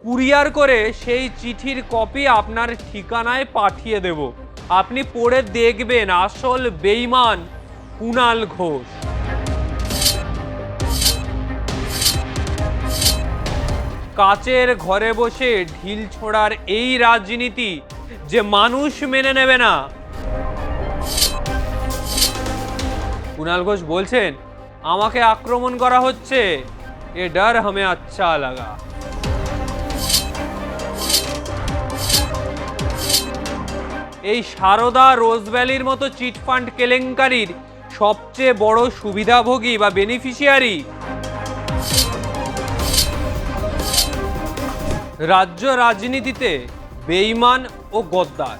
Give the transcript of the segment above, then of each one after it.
Courier করে সেই চিঠির কপি আপনার ঠিকানায় পাঠিয়ে দেব। আপনি পড়ে দেখবেন আসল বেঈমান কুণাল ঘোষ। কাচের ঘরে বসে ঢিল ছোঁড়ার এই রাজনীতি যে মানুষ মেনে নেবে না। কুণাল ঘোষ বলছেন, আমাকে আক্রমণ করা হচ্ছে, এ ডর হামে আচ্ছা লাগা। এই সারদা রোজভ্যালির মতো চিটফান্ড কেলেঙ্কারির সবচেয়ে বড় সুবিধাভোগী বা বেনিফিশিয়ারি রাজ্য রাজনীতিতে বেঈমান ও গদ্দার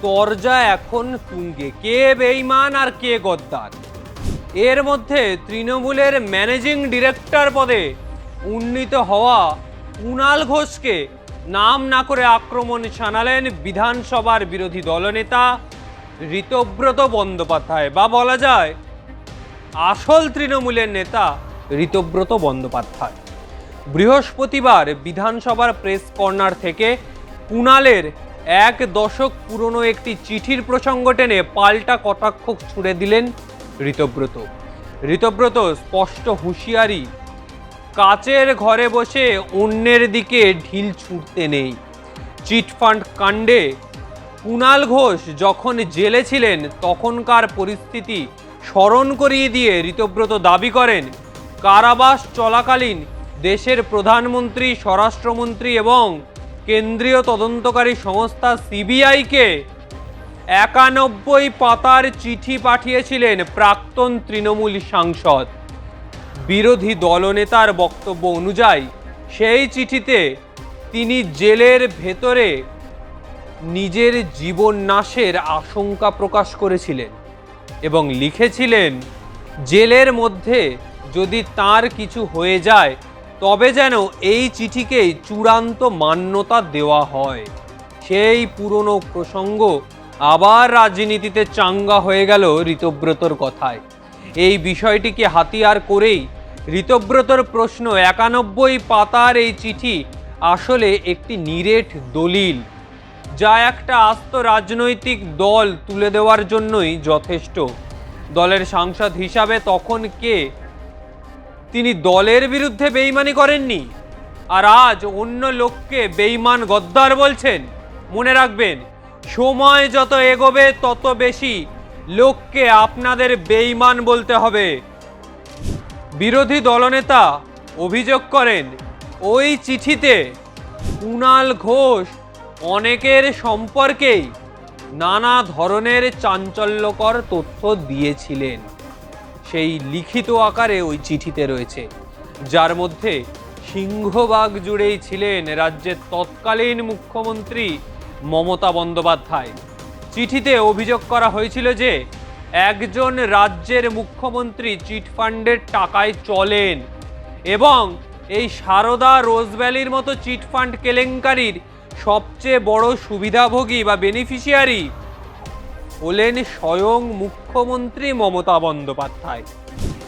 তরজা এখন তুঙ্গে। কে বেঈমান আর কে গদ্দার? এর মধ্যে তৃণমূলের ম্যানেজিং ডিরেক্টর পদে উন্নীত হওয়া কুণাল ঘোষকে নাম না করে আক্রমণ শানালেন বিধানসভার বিরোধী দলনেতা ঋতব্রত বন্দ্যোপাধ্যায়, বা বলা যায় আসল তৃণমূলের নেতা ঋতব্রত বন্দ্যোপাধ্যায়। বৃহস্পতিবার বিধানসভার প্রেস কর্নার থেকে কুণালের 1 দশক পুরনো একটি চিঠির প্রসঙ্গ টেনে পাল্টা কটাক্ষ ছুড়ে দিলেন ঋতব্রত। ঋতব্রত স্পষ্ট হুঁশিয়ারি, কাচের ঘরে বসে অন্যের দিকে ঢিল ছুঁড়তে নেই। চিটফান্ড কাণ্ডে কুণাল ঘোষ যখন জেলে ছিলেন তখনকার পরিস্থিতি স্মরণ করিয়ে দিয়ে ঋতব্রত দাবি করেন, কারাবাস চলাকালীন দেশের প্রধানমন্ত্রী, স্বরাষ্ট্রমন্ত্রী এবং কেন্দ্রীয় তদন্তকারী সংস্থা সিবিআইকে 91 পাতার চিঠি পাঠিয়েছিলেন প্রাক্তন তৃণমূল সাংসদ। বিরোধী দলনেতার বক্তব্য অনুযায়ী সেই চিঠিতে তিনি জেলের ভেতরে নিজের জীবন নাশের আশঙ্কা প্রকাশ করেছিলেন এবং লিখেছিলেন, জেলের মধ্যে যদি তার কিছু হয়ে যায় তবে যেন এই চিঠিকেই চূড়ান্ত মান্যতা দেওয়া হয়। সেই পুরনো প্রসঙ্গ আবার রাজনীতিতে চাঙ্গা হয়ে গেল ঋতব্রতর কথায়। এই বিষয়টিকে হাতিয়ার করেই ঋতব্রতর প্রশ্ন, 91 পাতার এই চিঠি আসলে একটি নিরেট দলিল, যা একটা আস্ত রাজনৈতিক দল তুলে দেওয়ার জন্যই যথেষ্ট। দলের সাংসদ হিসাবে তখন কে তিনি দলের বিরুদ্ধে বেইমানি করেননি, আর আজ অন্য লোককে বেইমান গদ্দার বলছেন? মনে রাখবেন, সময় যত এগোবে তত বেশি লোককে আপনাদের বেইমান বলতে হবে। বিরোধী দলনেতা অভিযোগ করেন, ওই চিঠিতে কুণাল ঘোষ অনেকের সম্পর্কেই নানা ধরনের চাঞ্চল্যকর তথ্য দিয়েছিলেন। সেই লিখিত আকারে ওই চিঠিতে রয়েছে, যার মধ্যে সিংহভাগ জুড়েই ছিলেন রাজ্যের তৎকালীন মুখ্যমন্ত্রী মমতা বন্দ্যোপাধ্যায়। চিঠিতে অভিযোগ করা হয়েছিল যে একজন রাজ্যের মুখ্যমন্ত্রী চিটফান্ডের টাকায় চলেন এবং এই সারদা রোজভ্যালির মতো চিটফান্ড কেলেঙ্কারির সবচেয়ে বড় সুবিধাভোগী বা বেনিফিশিয়ারি হলেন স্বয়ং মুখ্যমন্ত্রী মমতা বন্দ্যোপাধ্যায়।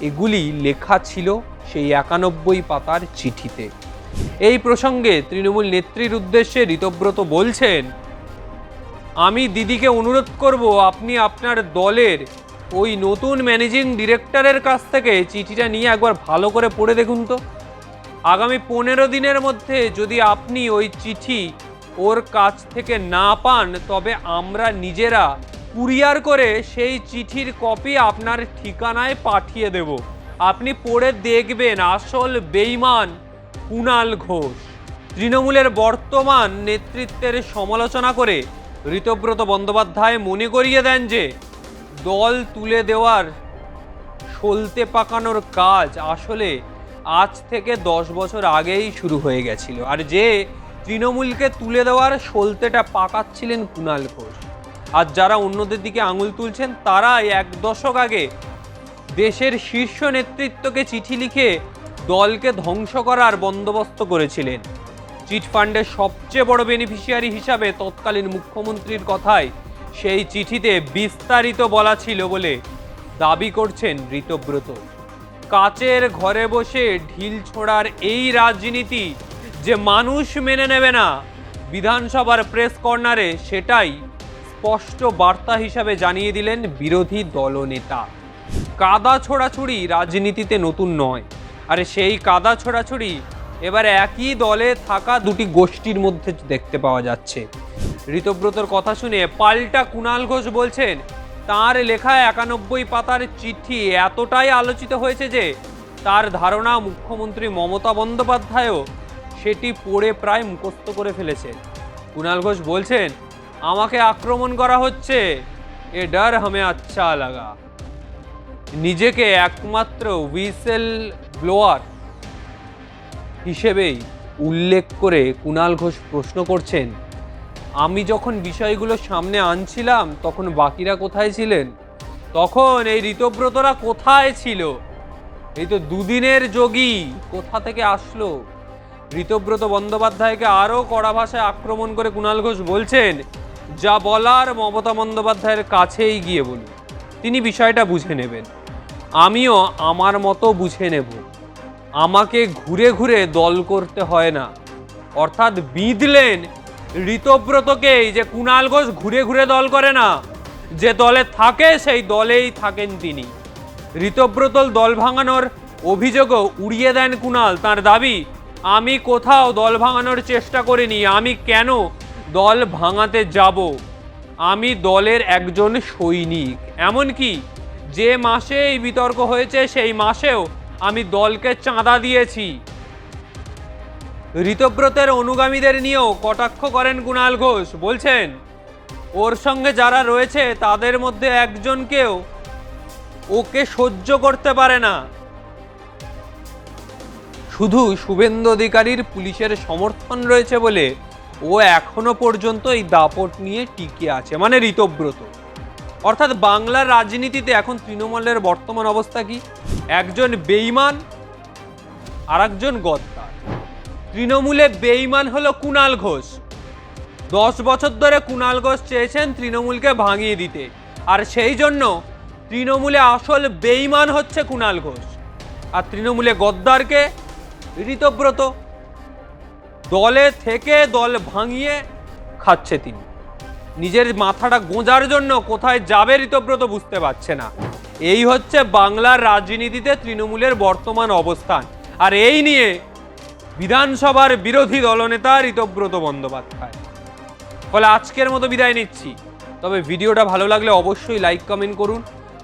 এগুলি লেখা ছিল সেই 91 পাতার চিঠিতে। এই প্রসঙ্গে তৃণমূল নেত্রীর উদ্দেশ্যে ঋতব্রত বলছেন, আমি দিদিকে অনুরোধ করব, আপনি আপনার দলের ওই নতুন ম্যানেজিং ডিরেক্টরের কাছ থেকে চিঠিটা নিয়ে একবার ভালো করে পড়ে দেখুন তো। আগামী 15 দিনের মধ্যে যদি আপনি ওই চিঠি ওর কাছ থেকে না পান তবে আমরা নিজেরা কুরিয়ার করে সেই চিঠির কপি আপনার ঠিকানায় পাঠিয়ে দেব। আপনি পড়ে দেখবেন আসল বেঈমান কুণাল ঘোষ। তৃণমূলের বর্তমান নেতৃত্বের সমালোচনা করে ঋতব্রত বন্দ্যোপাধ্যায় মনে করিয়ে দেন যে দল তুলে দেওয়ার সলতে পাকানোর কাজ আসলে আজ থেকে 10 বছর আগেই শুরু হয়ে গেছিল, আর যে তৃণমূলকে তুলে দেওয়ার সলতেটা পাকাচ্ছিলেন কুণাল ঘোষ। আর যারা অন্যদের দিকে আঙুল তুলছেন তারাই 1 দশক আগে দেশের শীর্ষ নেতৃত্বকে চিঠি লিখে দলকে ধ্বংস করার বন্দোবস্ত করেছিলেন। চিটফান্ডের সবচেয়ে বড় বেনিফিশিয়ারি হিসাবে তৎকালীন মুখ্যমন্ত্রীর কথায় সেই চিঠিতে বিস্তারিত বলা ছিল বলে দাবি করছেন ঋতব্রত। কাচের ঘরে বসে ঢিল ছোড়ার এই রাজনীতি যে মানুষ মেনে নেবে না বিধানসভার প্রেস কর্নারে, সেটাই স্পষ্ট বার্তা হিসাবে জানিয়ে দিলেন বিরোধী দলনেতা। কাদা ছোড়াছুড়ি রাজনীতিতে নতুন নয়, আরে সেই কাদা ছোড়াছুড়ি এবার একই দলে থাকা দুটি গোষ্ঠীর মধ্যে দেখতে পাওয়া যাচ্ছে। ঋতব্রতর কথা শুনে পাল্টা কুণাল ঘোষ বলছেন, তার লেখা 91 পাতার চিঠি এতটাই আলোচিত হয়েছে যে তার ধারণা মুখ্যমন্ত্রী মমতা বন্দ্যোপাধ্যায়ও সেটি পড়ে প্রায় মুখস্থ করে ফেলেছে। কুণাল ঘোষ বলছেন, আমাকে আক্রমণ করা হচ্ছে, এ ডর হামে আচ্ছা লাগা। নিজেকে একমাত্র হুইসেল ব্লোয়ার হিসেবেই উল্লেখ করে কুণাল ঘোষ প্রশ্ন করছেন, আমি যখন বিষয়গুলো সামনে আনছিলাম তখন বাকিরা কোথায় ছিলেন? তখন এই ঋতব্রতরা কোথায় ছিল? এই তো দুদিনের যোগী কোথা থেকে আসলো? ঋতব্রত বন্দ্যোপাধ্যায়কে আরও কড়া ভাষায় আক্রমণ করে কুণাল ঘোষ বলছেন, যা বলার মমতা বন্দ্যোপাধ্যায়ের কাছেই গিয়ে বলুন, তিনি বিষয়টা বুঝে নেবেন, আমিও আমার মতো বুঝে নেব, আমাকে ঘুরে ঘুরে দল করতে হয় না। অর্থাৎ বিঁধলেন ঋতব্রতকেই যে কুণাল ঘোষ ঘুরে ঘুরে দল করে না, যে দলে থাকে সেই দলেই থাকেন তিনি। ঋতব্রত দল ভাঙানোর অভিযোগও উড়িয়ে দেন কুণাল। তার দাবি, আমি কোথাও দল ভাঙানোর চেষ্টা করিনি, আমি কেন দল ভাঙাতে যাব? আমি দলের একজন সৈনিক। এমনকি যে মাসে এই বিতর্ক হয়েছে সেই মাসেও আমি দলকে চাঁদা দিয়েছি। ঋতব্রতের অনুগামীদের নিয়েও কটাক্ষ করেন কুণাল ঘোষ, বলছেন ওর সঙ্গে যারা রয়েছে তাদের মধ্যে একজনকেও ওকে সহ্য করতে পারে না। শুধু শুভেন্দু অধিকারীর পুলিশের সমর্থন রয়েছে বলে ও এখনো পর্যন্ত এই দাপট নিয়ে টিকে আছে, মানে ঋতব্রত। অর্থাৎ বাংলার রাজনীতিতে এখন তৃণমূলের বর্তমান অবস্থা কি? একজন বেঈমান আর একজন গদ্দার। তৃণমূলে বেঈমান হলো কুণাল ঘোষ। 10 বছর ধরে কুণাল ঘোষ চেয়েছেন তৃণমূলকে ভাঙিয়ে দিতে, আর সেই জন্য তৃণমূলে আসল বেঈমান হচ্ছে কুণাল ঘোষ। আর তৃণমূলে গদ্দারকে ঋতব্রত। দলে থেকে দল ভাঙিয়ে খাচ্ছে তিনি। নিজের মাথাটা গোঁজার জন্য কোথায় যাবে ঋতব্রত বুঝতে পারছে না। এই হচ্ছে বাংলার রাজনীতিতে তৃণমূলের বর্তমান অবস্থান। আর এই নিয়ে বিধানসভার বিরোধী দলনেতা ঋতব্রত বন্দ্যোপাধ্যায়। ফলে আজকের মতো বিদায় নিচ্ছি। তবে ভিডিওটা ভালো লাগলে অবশ্যই লাইক কমেন্ট করুন,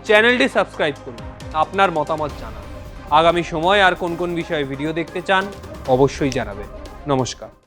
চ্যানেলটি সাবস্ক্রাইব করুন, আপনার মতামত জানান। আগামী সময় আর কোন কোন বিষয়ে ভিডিও দেখতে চান অবশ্যই জানাবেন। নমস্কার।